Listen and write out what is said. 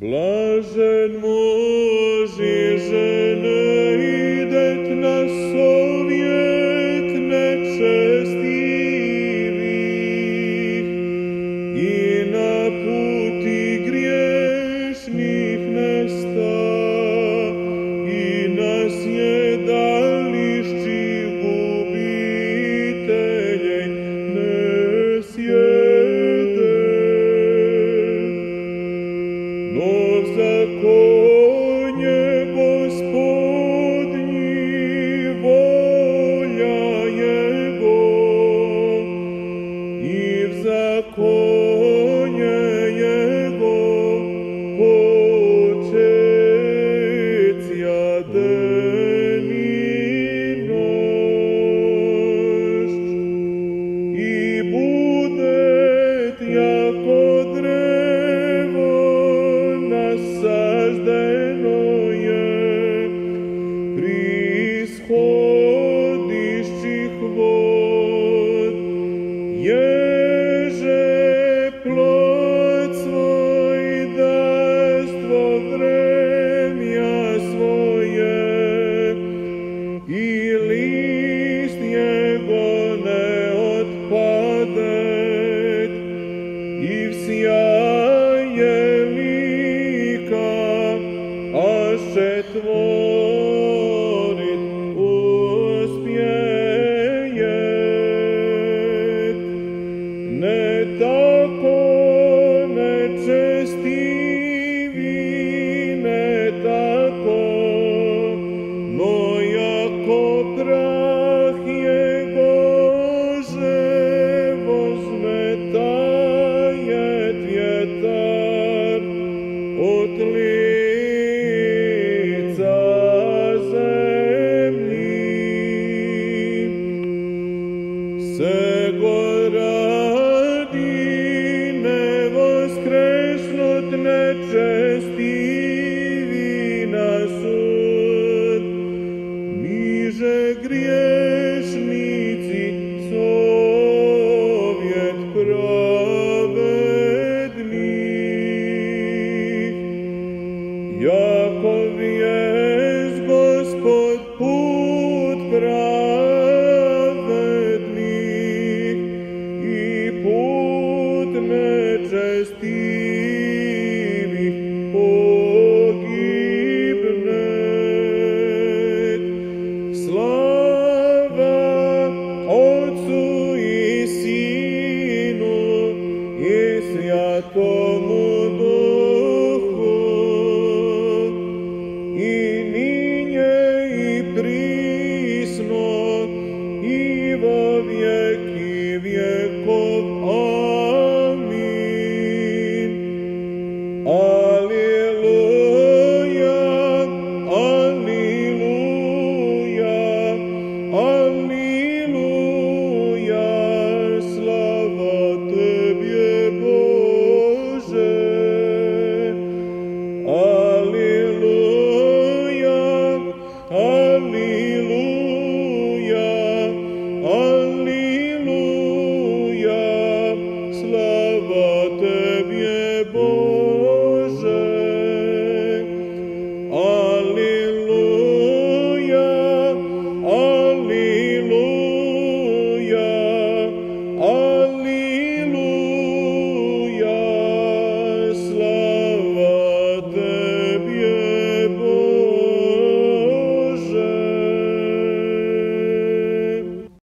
Blažen muž i žena idet na sovjet nečestivih i na puti griješnih nesta i na sjedališći gubitelje ne sjede. No zakonje Gospodnji volja Jego i v zakonje Jego počecja den i noć i budet jako drevo nasaždeno je pri ishodišćih vod, ježe plod svoj dastvo vremja svoje i list jego ne otpadet i vsjaje lika aše tvorit uspjejet. Ne tako nečestivi, ne tako, no jako prah Jegože возметает vjetar od lica zemlji. Sego radi ne voskrešnut nečestivi na sud, niže griješnici sovjet pravednih. Jako vijest Gospod put pravednih i put nečestivih pogibne. Slava Otcu i Sinu i Svjatomu Duhu i